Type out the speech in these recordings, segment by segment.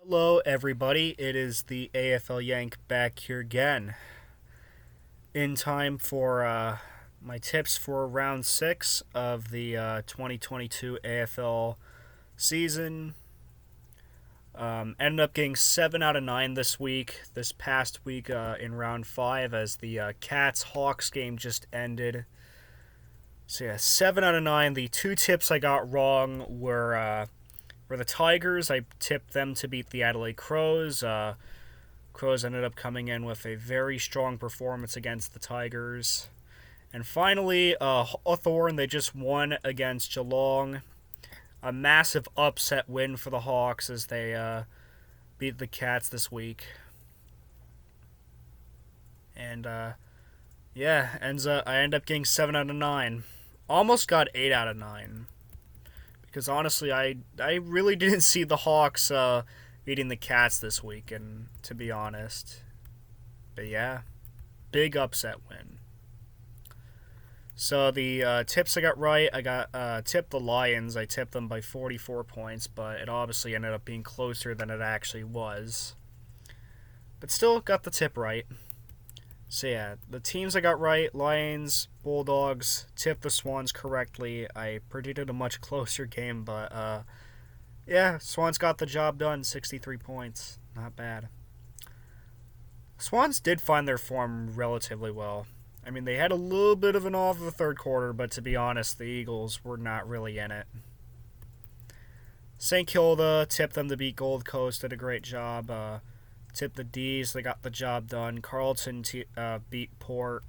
Hello, everybody. It is the AFL Yank back here again. In time for my tips for round 6 of the 2022 AFL season. Ended up getting 7 out of 9 this week. This past week in round 5 as the Cats-Hawks game just ended. So yeah, 7 out of 9. The two tips I got wrong were the Tigers. I tipped them to beat the Adelaide Crows. Crows ended up coming in with a very strong performance against the Tigers. And finally, Hawthorn, they just won against Geelong. A massive upset win for the Hawks as they beat the Cats this week. And yeah, I end up getting 7 out of 9. Almost got 8 out of 9. Because honestly, I really didn't see the Hawks beating the Cats this week, and to be honest. But yeah, big upset win. So the tips I got right, I got tipped the Lions. I tipped them by 44 points, but it obviously ended up being closer than it actually was. But still got the tip right. So yeah, the teams I got right, Lions, Bulldogs, tipped the Swans correctly. I predicted a much closer game, but yeah, Swans got the job done, 63 points. Not bad. Swans did find their form relatively well. I mean, they had a little bit of an off of the third quarter, but to be honest, the Eagles were not really in it. St. Kilda tipped them to beat Gold Coast, did a great job. Tipped the D's, they got the job done. Carlton beat Port.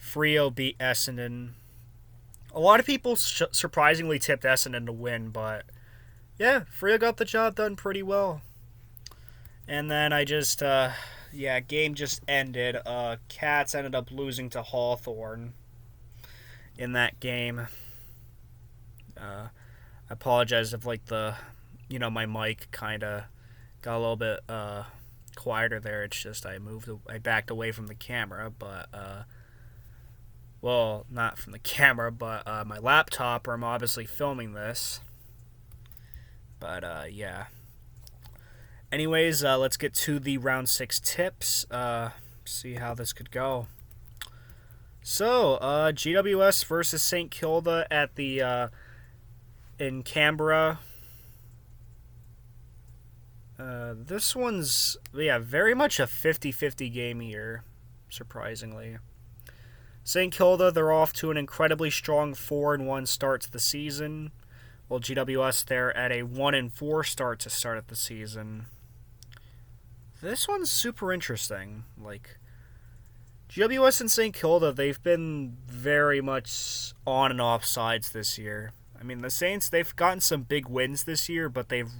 Freo beat Essendon. A lot of people surprisingly tipped Essendon to win, but yeah, Freo got the job done pretty well. And then I just, game just ended. Cats ended up losing to Hawthorn in that game. I apologize if, my mic kind of got a little bit quieter there. It's just I backed away from the camera, but not from the camera, but my laptop where I'm obviously filming this. But yeah. Anyways, let's get to the round 6 tips. See how this could go. So, GWS versus St. Kilda at the in Canberra. This one's, very much a 50-50 game here, surprisingly. St. Kilda, they're off to an incredibly strong 4-1 start to the season, while GWS, they're at a 1-4 start to start at the season. This one's super interesting. GWS and St. Kilda, they've been very much on and off sides this year. I mean, the Saints, they've gotten some big wins this year, but they've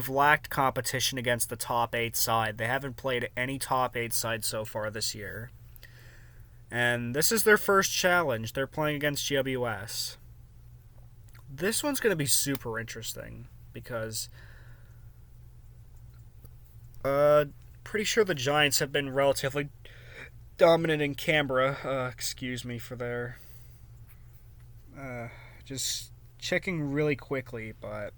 lacked competition against the top 8 side. They haven't played any top 8 side so far this year. And this is their first challenge. They're playing against GWS. This one's going to be super interesting because pretty sure the Giants have been relatively dominant in Canberra. Excuse me for their just checking really quickly, but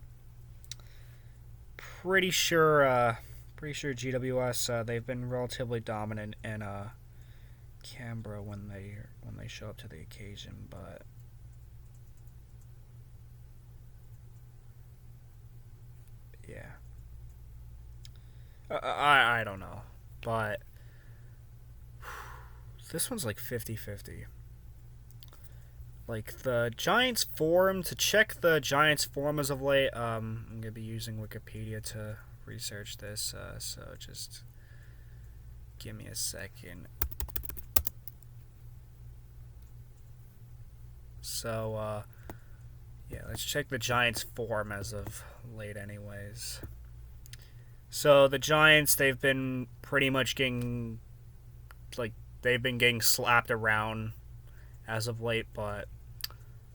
pretty sure GWS they've been relatively dominant in Canberra when they show up to the occasion, but yeah, I don't know, but this one's like 50-50. The Giants form, to check the Giants form as of late, I'm going to be using Wikipedia to research this, so just give me a second. So, let's check the Giants form as of late anyways. So, the Giants, they've been pretty much getting, they've been getting slapped around as of late, but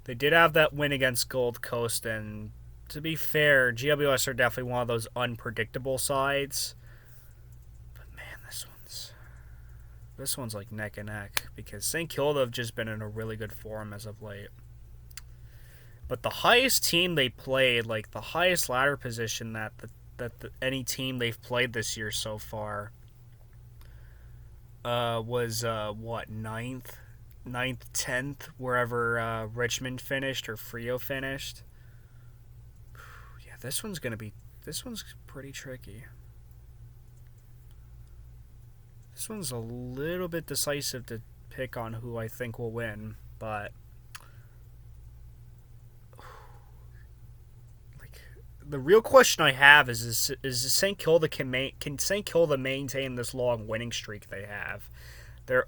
they did have that win against Gold Coast, and to be fair, GWS are definitely one of those unpredictable sides. But man, this one's like neck and neck because St. Kilda have just been in a really good form as of late. But the highest team they played, like the highest ladder position any team they've played this year so far, was what, ninth, 10th, wherever Richmond finished or Frio finished. Yeah, this one's pretty tricky. This one's a little bit decisive to pick on who I think will win, but like the real question I have is St. Kilda can St. Kilda maintain this long winning streak they have? They're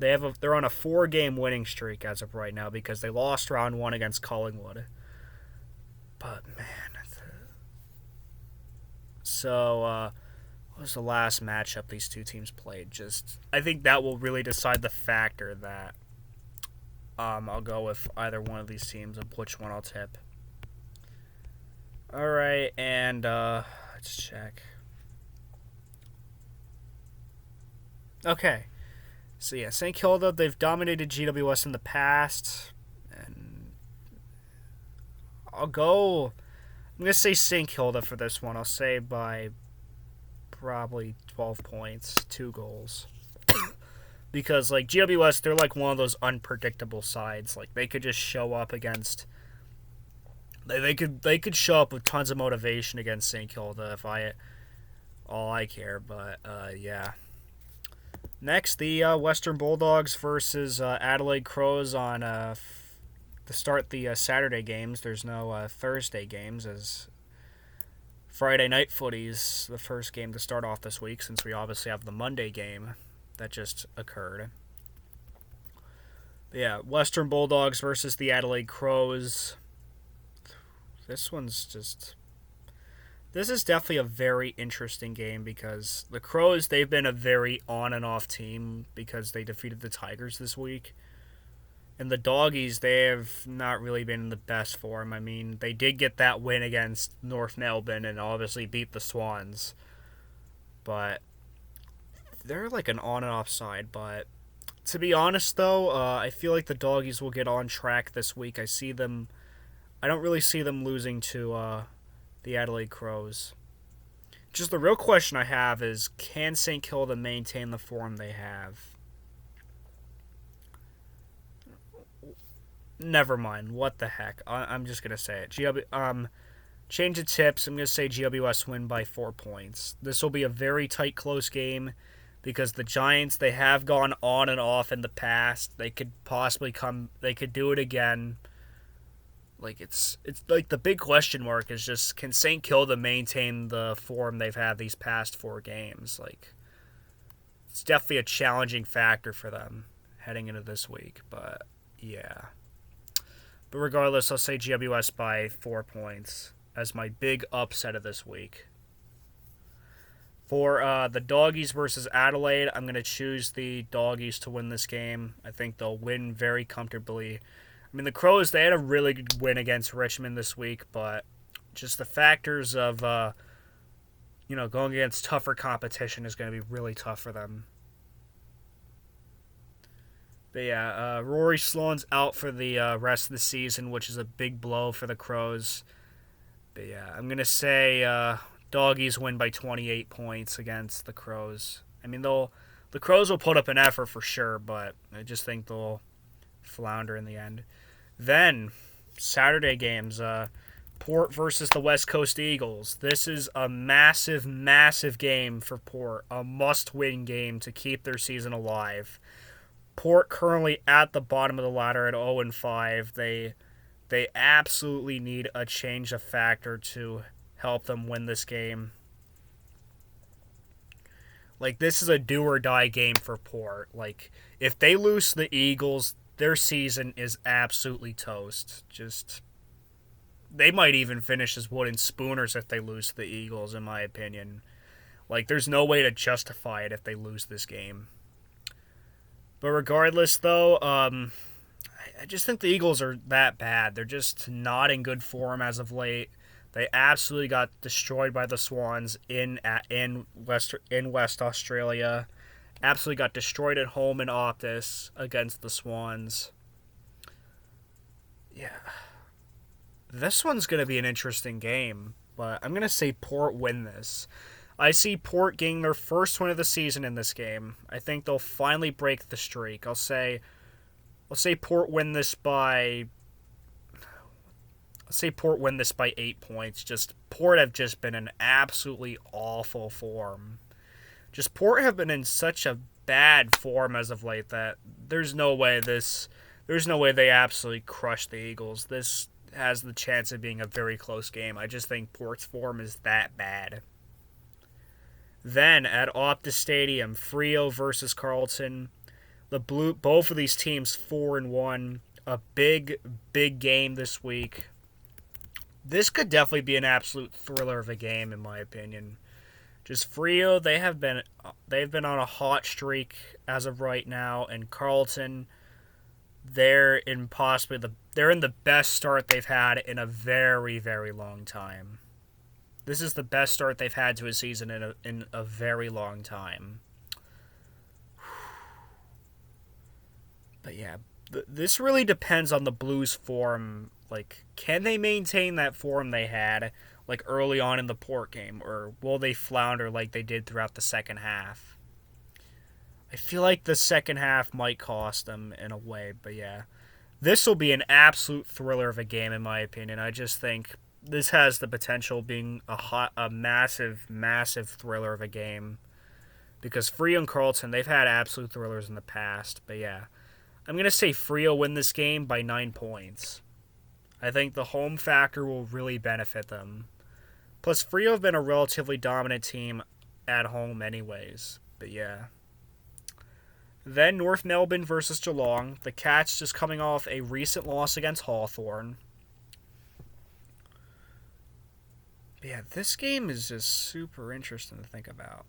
on a 4-game winning streak as of right now because they lost round 1 against Collingwood. But man, so what was the last matchup these two teams played? I think that will really decide the factor that I'll go with either one of these teams and which one I'll tip. All right, and let's check. Okay. So yeah, St. Kilda, they've dominated GWS in the past, and I'm going to say St. Kilda for this one. I'll say by probably 12 points, 2 goals. Because like GWS, they're like one of those unpredictable sides. Like they could just show up against they could show up with tons of motivation against St. Kilda if all I care, but yeah. Next, the Western Bulldogs versus Adelaide Crows on to start the Saturday games. There's no Thursday games, as Friday night footy's the first game to start off this week, since we obviously have the Monday game that just occurred. But yeah, Western Bulldogs versus the Adelaide Crows. This is definitely a very interesting game because the Crows, they've been a very on and off team because they defeated the Tigers this week. And the Doggies, they have not really been in the best form. I mean, they did get that win against North Melbourne and obviously beat the Swans. But they're like an on and off side. But to be honest, though, I feel like the Doggies will get on track this week. I don't really see them losing to the Adelaide Crows. Just the real question I have is, can St. Kilda maintain the form they have? Never mind. What the heck? I'm just going to say it. Change of tips. I'm going to say GWS win by 4 points. This will be a very tight, close game because the Giants, they have gone on and off in the past. They could do it again. Like it's like the big question mark is just, can St. Kilda maintain the form they've had these past 4 games? Like it's definitely a challenging factor for them heading into this week, but yeah. But regardless, I'll say GWS by 4 points as my big upset of this week. For the Doggies versus Adelaide, I'm going to choose the Doggies to win this game. I think they'll win very comfortably. I mean, the Crows, they had a really good win against Richmond this week, but just the factors of, going against tougher competition is going to be really tough for them. But yeah, Rory Sloan's out for the rest of the season, which is a big blow for the Crows. But yeah, I'm going to say Doggies win by 28 points against the Crows. I mean, the Crows will put up an effort for sure, but I just think they'll flounder in the end. Then, Saturday games, Port versus the West Coast Eagles. This is a massive, massive game for Port. A must-win game to keep their season alive. Port currently at the bottom of the ladder at 0-5. They absolutely need a change of factor to help them win this game. Like, this is a do-or-die game for Port. Like, if they lose to the Eagles, their season is absolutely toast. They might even finish as wooden spooners if they lose to the Eagles, in my opinion. Like, there's no way to justify it if they lose this game. But regardless, though, I just think the Eagles are that bad. They're just not in good form as of late. They absolutely got destroyed by the Swans in West Australia. Absolutely got destroyed at home in Optus against the Swans. Yeah. This one's going to be an interesting game, but I'm going to say Port win this. I see Port getting their first win of the season in this game. I think they'll finally break the streak. I'll say Port win this by 8 points. Just Port have just been in absolutely awful form. Just Port have been in such a bad form as of late that there's no way they absolutely crush the Eagles. This has the chance of being a very close game. I just think Port's form is that bad. Then at Optus Stadium, Freo versus Carleton. Both of these teams 4-1. A big game this week. This could definitely be an absolute thriller of a game, in my opinion. Just Freo, they've been on a hot streak as of right now, and Carleton, they're in the best start they've had in a very, very long time. This is the best start they've had to a season in a very long time. But yeah, this really depends on the Blues' form. Like, can they maintain that form they had, like, early on in the Port game, or will they flounder like they did throughout the second half? I feel like the second half might cost them in a way, but yeah. This will be an absolute thriller of a game, in my opinion. I just think this has the potential of being a massive, massive thriller of a game. Because Freo and Carleton, they've had absolute thrillers in the past, but yeah. I'm going to say Freo win this game by 9 points. I think the home factor will really benefit them. Plus, Freo have been a relatively dominant team at home anyways. But yeah. Then North Melbourne versus Geelong. The Cats just coming off a recent loss against Hawthorn. But yeah, this game is just super interesting to think about.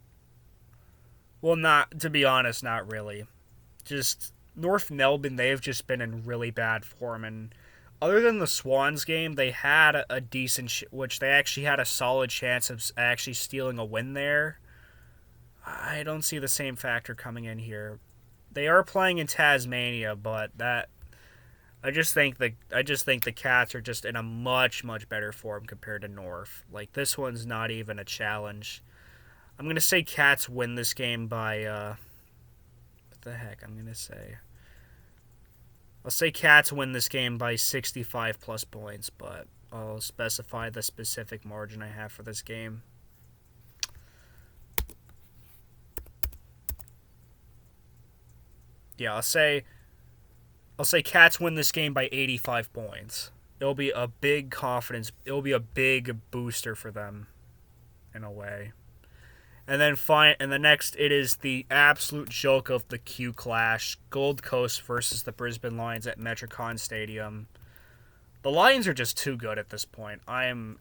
Well, to be honest, not really. Just North Melbourne, they've just been in really bad form, and other than the Swans game, they had a decent, which they actually had a solid chance of actually stealing a win there. I don't see the same factor coming in here. They are playing in Tasmania, but I just think the Cats are just in a much, much better form compared to North. Like, this one's not even a challenge. I'm gonna say Cats win this game by what the heck? I'll say Cats win this game by 65 plus points, but I'll specify the specific margin I have for this game. Yeah, I'll say Cats win this game by 85 points. It'll be a big booster for them in a way. And then next, it is the absolute joke of the Q Clash: Gold Coast versus the Brisbane Lions at Metricon Stadium. The Lions are just too good at this point. I'm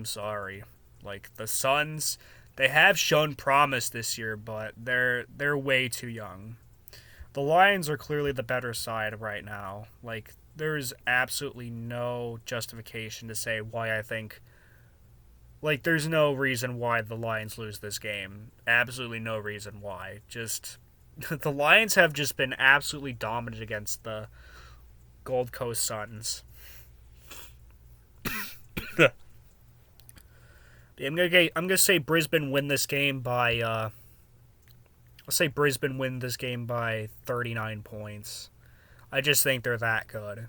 sorry. Like, the Suns, they have shown promise this year, but they're way too young. The Lions are clearly the better side right now. Like, there's absolutely no justification to say why I think. Like, there's no reason why the Lions lose this game. Absolutely no reason why. Just, the Lions have just been absolutely dominant against the Gold Coast Suns. I'm gonna say Brisbane win this game by, I'll say Brisbane win this game by 39 points. I just think they're that good.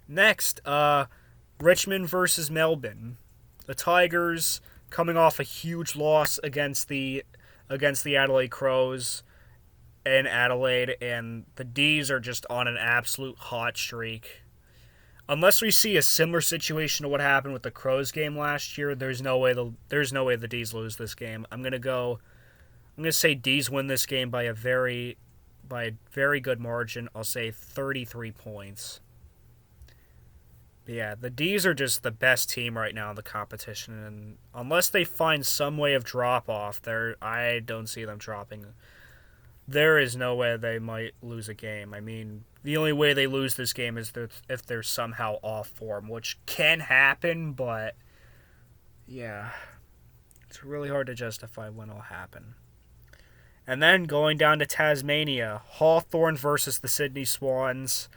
Next, Richmond versus Melbourne. The Tigers coming off a huge loss against the Adelaide Crows in Adelaide, and the D's are just on an absolute hot streak. Unless we see a similar situation to what happened with the Crows game last year, there's no way the D's lose this game. I'm gonna say D's win this game by a very good margin. I'll say 33 points. But yeah, the D's are just the best team right now in the competition, and unless they find some way of drop off, I don't see them dropping. There is no way they might lose a game. I mean, the only way they lose this game is if they're somehow off form, which can happen, but yeah, it's really hard to justify when it'll happen. And then going down to Tasmania, Hawthorn versus the Sydney Swans.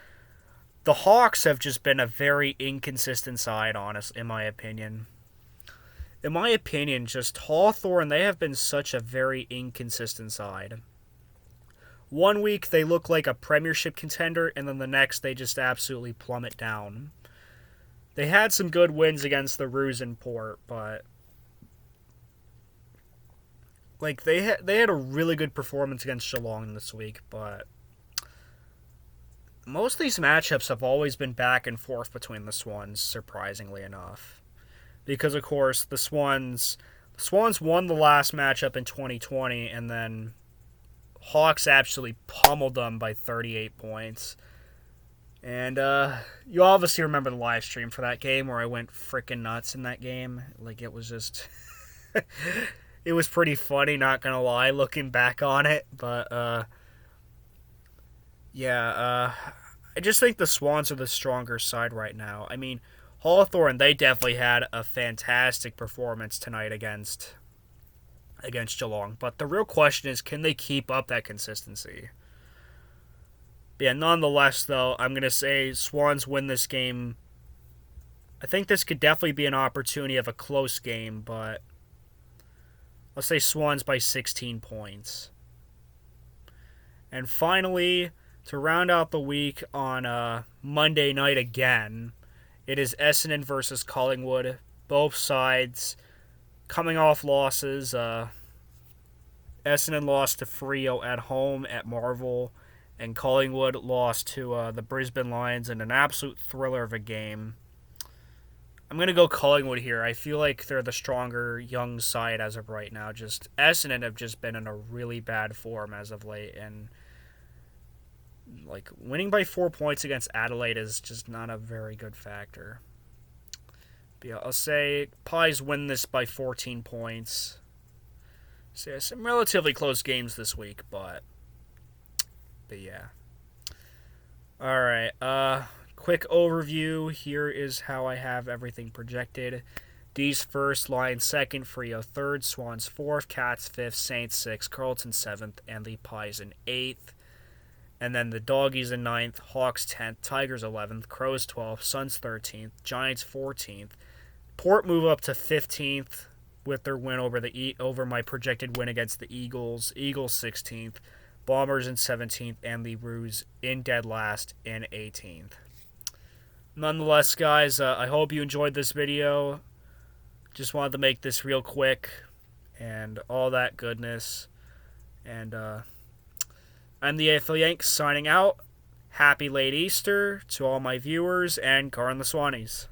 the Hawks have just been a very inconsistent side, honestly, in my opinion. In my opinion, just Hawthorn, they have been such a very inconsistent side. One week they look like a premiership contender, and then the next they just absolutely plummet down. They had some good wins against the Roos and Port, but like they had a really good performance against Geelong this week, but most of these matchups have always been back and forth between the Swans, surprisingly enough. Because of course the Swans won the last matchup in 2020, and then Hawks absolutely pummeled them by 38 points. And you obviously remember the live stream for that game where I went freaking nuts in that game. Like, it was just it was pretty funny, not gonna lie, looking back on it. But I just think the Swans are the stronger side right now. I mean, Hawthorn, they definitely had a fantastic performance tonight against Geelong. But the real question is, can they keep up that consistency? Yeah, nonetheless, though, I'm going to say Swans win this game. I think this could definitely be an opportunity of a close game, but let's say Swans by 16 points. And finally, to round out the week on Monday night again, it is Essendon versus Collingwood. Both sides coming off losses. Essendon lost to Freo at home at Marvel, and Collingwood lost to the Brisbane Lions in an absolute thriller of a game. I'm going to go Collingwood here. I feel like they're the stronger young side as of right now. Just Essendon have just been in a really bad form as of late, and like winning by 4 points against Adelaide is just not a very good factor. But yeah, I'll say Pies win this by 14 points. So yeah, some relatively close games this week, but yeah. Alright, quick overview. Here is how I have everything projected. D's first, Lions second, Freo third, Swans fourth, Cats fifth, Saints sixth, Carlton seventh, and the Pies in eighth. And then the Doggies in ninth, Hawks 10th, Tigers 11th, Crows 12th, Suns 13th, Giants 14th. Port move up to 15th with their win over my projected win against the Eagles. Eagles 16th, Bombers in 17th, and the Roos in dead last in 18th. Nonetheless, guys, I hope you enjoyed this video. Just wanted to make this real quick and all that goodness. And I'm the AFL Yank signing out. Happy late Easter to all my viewers, and Gar and the Swannies.